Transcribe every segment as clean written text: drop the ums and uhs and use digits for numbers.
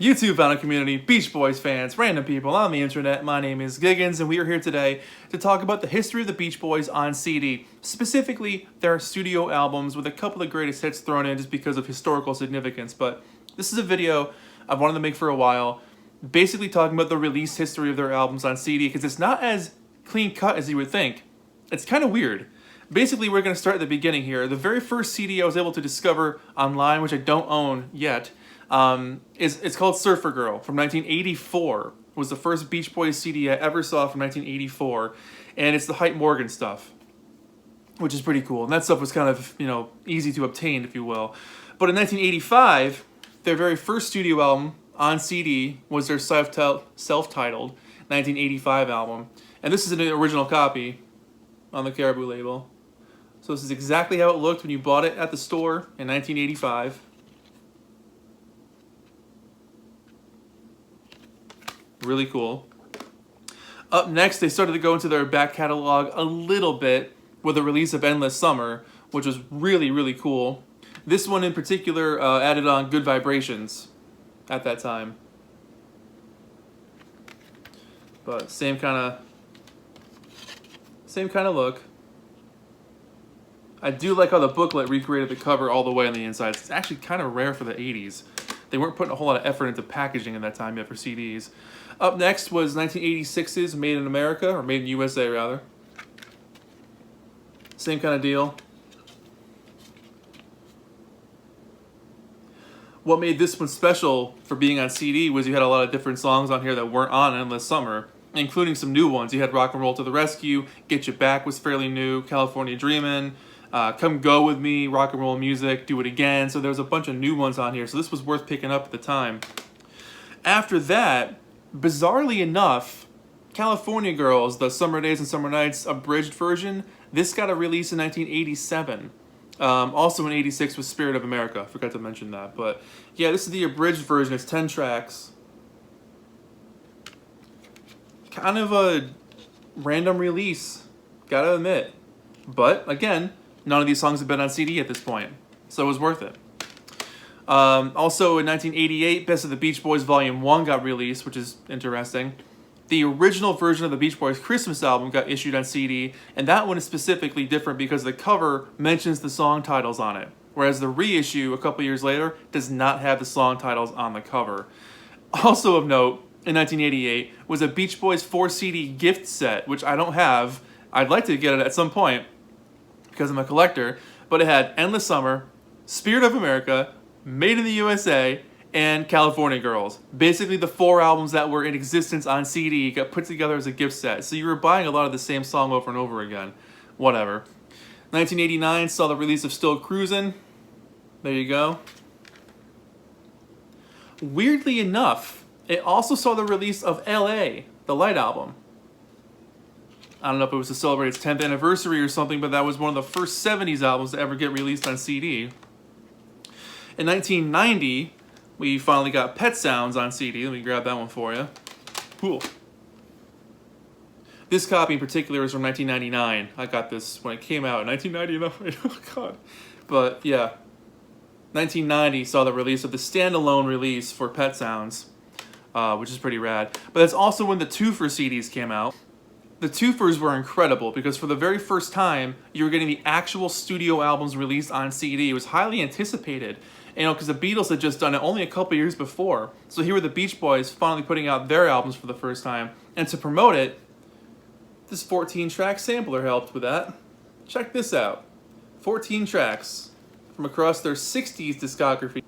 YouTube vinyl community, Beach Boys fans, random people on the internet, my name is Giggens, and we are here today to talk about the history of the Beach Boys on CD. Specifically, their studio albums with a couple of greatest hits thrown in just because of historical significance. But this is a video I've wanted to make for a while, basically talking about the release history of their albums on CD, because it's not as clean cut as you would think. It's kind of weird. Basically, we're going to start at the beginning here. The very first CD I was able to discover online, which I don't own yet, it's called Surfer Girl from 1984. It was the first Beach Boys CD I ever saw from 1984, and it's the Hype Morgan stuff, which is pretty cool. And that stuff was kind of, easy to obtain, if you will. But in 1985, their very first studio album on CD was their self-titled 1985 album. And this is an original copy on the Caribou label. So this is exactly how it looked when you bought it at the store in 1985. Really cool. Up next, they started to go into their back catalog a little bit with the release of Endless Summer, which was really, really cool. This one in particular added on Good Vibrations at that time. But same kind of look. I do like how the booklet recreated the cover all the way on the inside. It's actually kind of rare for the 80s. They weren't putting a whole lot of effort into packaging in that time yet for CDs. Up next was 1986's Made in America, or Made in USA rather. Same kind of deal. What made this one special for being on CD was you had a lot of different songs on here that weren't on Endless Summer, including some new ones. You had Rock and Roll to the Rescue, Get You Back was fairly new, California Dreamin', Come Go With Me, Rock and Roll Music, Do It Again. So there was a bunch of new ones on here, so this was worth picking up at the time. After that, bizarrely enough, California Girls, the Summer Days and Summer Nights abridged version, this got a release in 1987. Also in 86 was Spirit of America, forgot to mention that. But yeah, this is the abridged version, it's 10 tracks. Kind of a random release, gotta admit. But again, none of these songs have been on CD at this point, so it was worth it. Also in 1988, Best of the Beach Boys Volume 1 got released, which is interesting. The original version of the Beach Boys Christmas album got issued on CD, and that one is specifically different because the cover mentions the song titles on it, whereas the reissue a couple years later does not have the song titles on the cover. Also of note, in 1988, was a Beach Boys 4-CD gift set, which I don't have. I'd like to get it at some point because I'm a collector, but it had Endless Summer, Spirit of America, Made in the USA, and California Girls. Basically the 4 albums that were in existence on CD got put together as a gift set. So you were buying a lot of the same song over and over again. Whatever. 1989 saw the release of Still Cruisin'. There you go. Weirdly enough, it also saw the release of LA, the Light album. I don't know if it was to celebrate its 10th anniversary or something, but that was one of the first 70s albums to ever get released on CD. In 1990, we finally got Pet Sounds on CD. Let me grab that one for you. Cool. This copy in particular is from 1999. I got this when it came out in 1999. Oh, God. But, yeah. 1990 saw the release of the standalone release for Pet Sounds, which is pretty rad. But that's also when the twofer CDs came out. The twofers were incredible because for the very first time, you were getting the actual studio albums released on CD. It was highly anticipated, because the Beatles had just done it only a couple years before. So here were the Beach Boys finally putting out their albums for the first time. And to promote it, this 14-track sampler helped with that. Check this out. 14 tracks from across their 60s discography.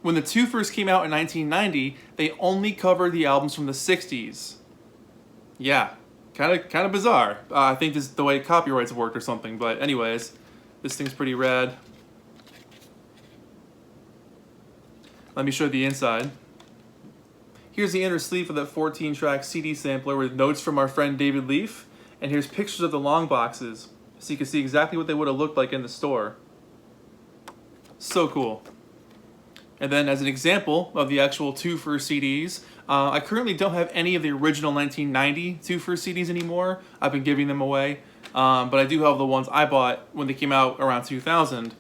When the twofers came out in 1990, they only covered the albums from the 60s. Yeah. Kind of bizarre. I think this is the way copyrights worked or something, but anyways, this thing's pretty rad. Let me show the inside. Here's the inner sleeve of that 14-track CD sampler with notes from our friend David Leaf, and here's pictures of the long boxes, so you can see exactly what they would have looked like in the store. So cool. And then as an example of the actual twofer CDs, I currently don't have any of the original 1990 twofer CDs anymore. I've been giving them away, but I do have the ones I bought when they came out around 2000.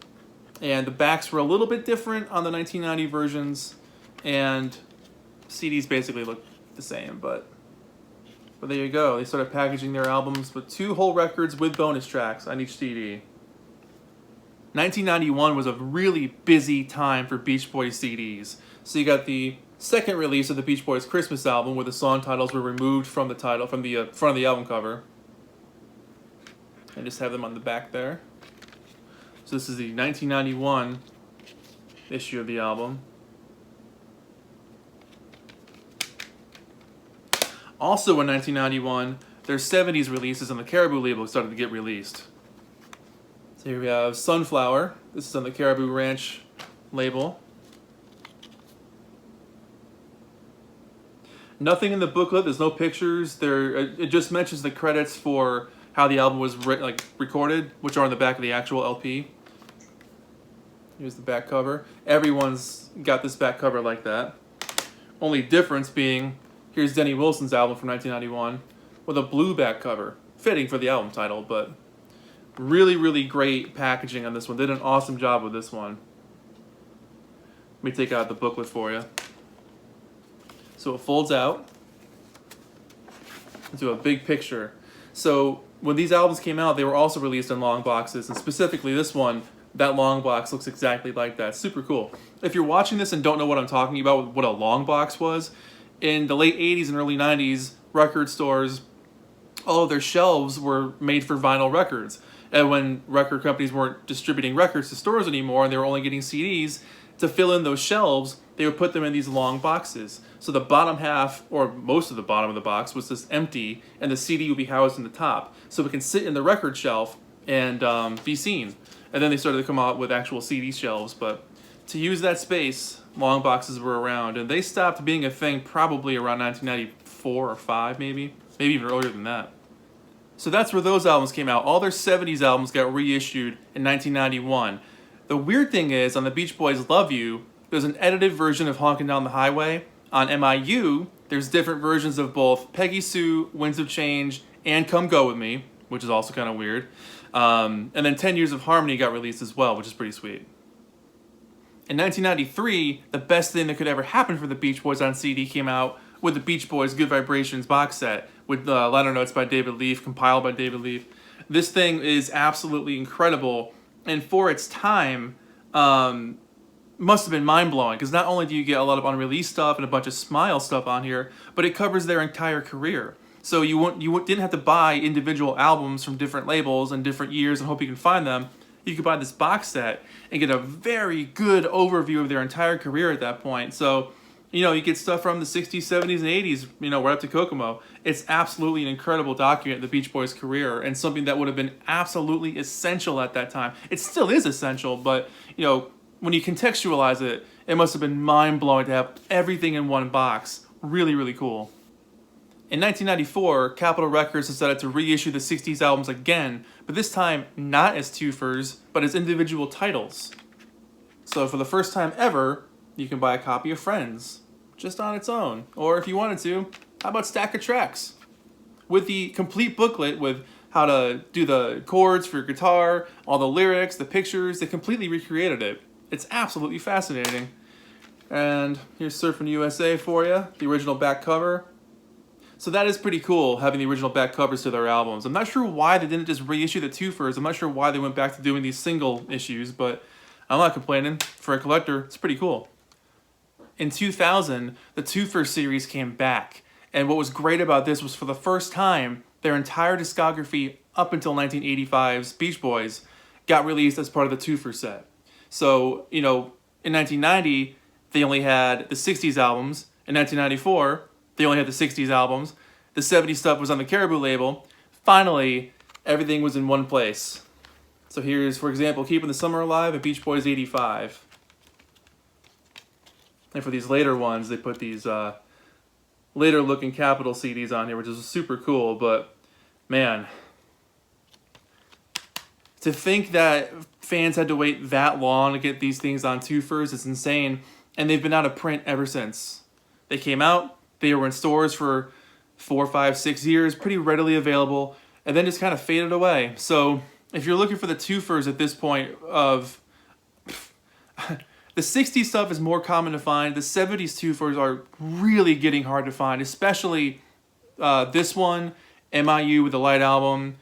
And the backs were a little bit different on the 1990 versions, and CDs basically look the same, but there you go. They started packaging their albums with 2 whole records with bonus tracks on each CD. 1991 was a really busy time for Beach Boys CDs. So you got the second release of the Beach Boys Christmas album, where the song titles were removed from the front of the album cover, and just have them on the back there. So this is the 1991 issue of the album. Also in 1991, their 70s releases on the Caribou label started to get released. So here we have Sunflower. This is on the Caribou Ranch label. Nothing in the booklet. There's no pictures. It just mentions the credits for how the album was recorded, which are on the back of the actual LP. Here's the back cover. Everyone's got this back cover like that. Only difference being, here's Denny Wilson's album from 1991 with a blue back cover. Fitting for the album title, but really, really great packaging on this one. They did an awesome job with this one. Let me take out the booklet for you. So it folds out into a big picture. So when these albums came out, they were also released in long boxes, and specifically this one, that long box looks exactly like that. Super cool. If you're watching this and don't know what I'm talking about, what a long box was, in the late 80s and early 90s, record stores, all of their shelves were made for vinyl records. And when record companies weren't distributing records to stores anymore and they were only getting CDs, to fill in those shelves, they would put them in these long boxes. So the bottom half, or most of the bottom of the box, was just empty, and the CD would be housed in the top. So it can sit in the record shelf and be seen. And then they started to come out with actual CD shelves, but to use that space, long boxes were around, and they stopped being a thing probably around 1994 or 5, maybe even earlier than that. So that's where those albums came out. All their 70s albums got reissued in 1991. The weird thing is, on the Beach Boys' Love You, there's an edited version of Honkin' Down the Highway. On MIU, there's different versions of both Peggy Sue, Winds of Change, and Come Go With Me, which is also kind of weird. And then 10 Years of Harmony got released as well, which is pretty sweet. In 1993, the best thing that could ever happen for the Beach Boys on CD came out with the Beach Boys Good Vibrations box set with liner notes by David Leaf, compiled by David Leaf. This thing is absolutely incredible, and for its time, must have been mind-blowing, because not only do you get a lot of unreleased stuff and a bunch of Smile stuff on here, but it covers their entire career. So you didn't have to buy individual albums from different labels and different years and hope you can find them. You could buy this box set and get a very good overview of their entire career at that point. So, you get stuff from the 60s, 70s, and 80s, right up to Kokomo. It's absolutely an incredible document of the Beach Boys' career, and something that would have been absolutely essential at that time. It still is essential, but, when you contextualize it, it must have been mind-blowing to have everything in one box. Really, really cool. In 1994, Capitol Records decided to reissue the 60s albums again, but this time not as twofers, but as individual titles. So for the first time ever, you can buy a copy of Friends, just on its own. Or if you wanted to, how about Stack of Tracks? With the complete booklet with how to do the chords for your guitar, all the lyrics, the pictures, they completely recreated it. It's absolutely fascinating. And here's Surfing USA for you, the original back cover. So that is pretty cool, having the original back covers to their albums. I'm not sure why they didn't just reissue the twofers. I'm not sure why they went back to doing these single issues, but I'm not complaining. For a collector, it's pretty cool. In 2000, the twofer series came back. And what was great about this was, for the first time, their entire discography up until 1985's Beach Boys got released as part of the twofer set. So, in 1990, they only had the 60s albums. In 1994, they only had the 60s albums. The 70s stuff was on the Caribou label. Finally, everything was in one place. So here's, for example, Keeping the Summer Alive at Beach Boys 85. And for these later ones, they put these later looking Capitol CDs on here, which is super cool. But man, to think that fans had to wait that long to get these things on twofers is insane. And they've been out of print ever since. They came out, they were in stores for 4, 5, 6 years, pretty readily available, and then just kind of faded away. So if you're looking for the twofers at this point of The 60s stuff is more common to find. The 70s twofers are really getting hard to find, especially this one, MIU with the Light Album,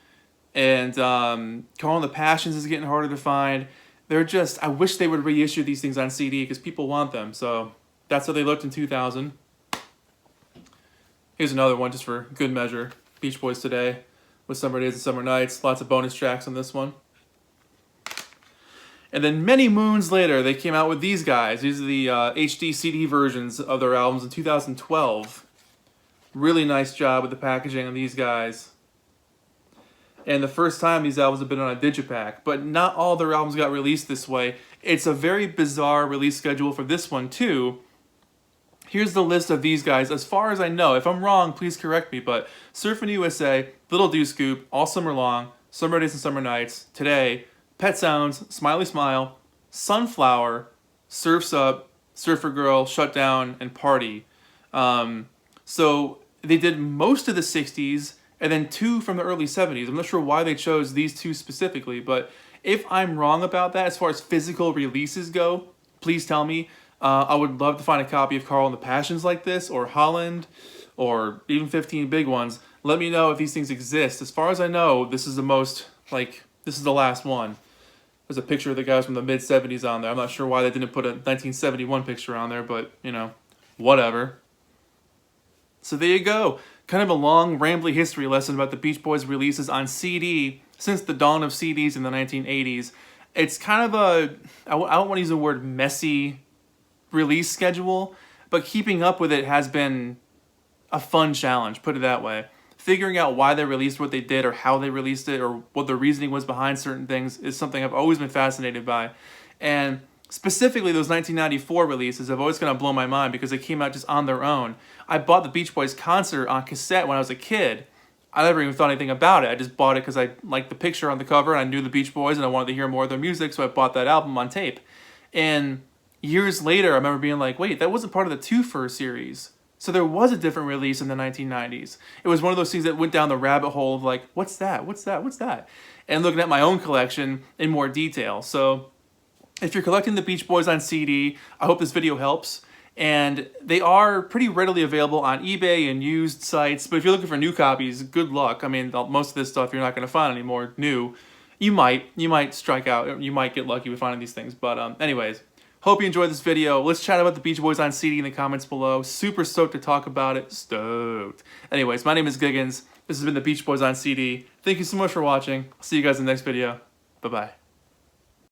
and Call on the Passions is getting harder to find. They're just, I wish they would reissue these things on CD because people want them. So that's how they looked in 2000. Here's another one just for good measure. Beach Boys Today with Summer Days and Summer Nights. Lots of bonus tracks on this one. And then many moons later, they came out with these guys. These are the HD CD versions of their albums in 2012. Really nice job with the packaging on these guys. And the first time these albums have been on a digipack, but not all their albums got released this way. It's a very bizarre release schedule for this one too. Here's the list of these guys as far as I know. If I'm wrong, please correct me, but Surfin' USA, Little Do Scoop, All Summer Long, Summer Days and Summer Nights, Today, Pet Sounds, Smiley Smile, Sunflower, Surf's Up, Surfer Girl, Shutdown, and Party. So they did most of the 60s, and then 2 from the early 70s. I'm not sure why they chose these 2 specifically, but if I'm wrong about that, as far as physical releases go, please tell me. I would love to find a copy of Carl and the Passions like this, or Holland, or even 15 Big Ones. Let me know if these things exist. As far as I know, this is the most, this is the last one. There's a picture of the guys from the mid-70s on there. I'm not sure why they didn't put a 1971 picture on there, but, you know, whatever. So there you go. Kind of a long, rambly history lesson about the Beach Boys releases on CD since the dawn of CDs in the 1980s. It's kind of a, I don't want to use the word messy release schedule, but keeping up with it has been a fun challenge, put it that way. Figuring out why they released what they did or how they released it or what the reasoning was behind certain things is something I've always been fascinated by. And specifically those 1994 releases have always kind of blown my mind because they came out just on their own. I bought the Beach Boys concert on cassette when I was a kid. I never even thought anything about it. I just bought it because I liked the picture on the cover and I knew the Beach Boys and I wanted to hear more of their music, so I bought that album on tape. And years later, I remember being like, wait, that wasn't part of the twofer series. So there was a different release in the 1990s. It was one of those things that went down the rabbit hole of like, what's that? What's that? What's that? And looking at my own collection in more detail. So if you're collecting the Beach Boys on CD, I hope this video helps. And they are pretty readily available on eBay and used sites. But if you're looking for new copies, good luck. I mean, most of this stuff you're not going to find anymore new. You might strike out. You might get lucky with finding these things. But anyways. Hope you enjoyed this video. Let's chat about the Beach Boys on CD in the comments below. Super stoked to talk about it. Stoked. Anyways, my name is Giggens. This has been the Beach Boys on CD. Thank you so much for watching. I'll see you guys in the next video. Bye-bye.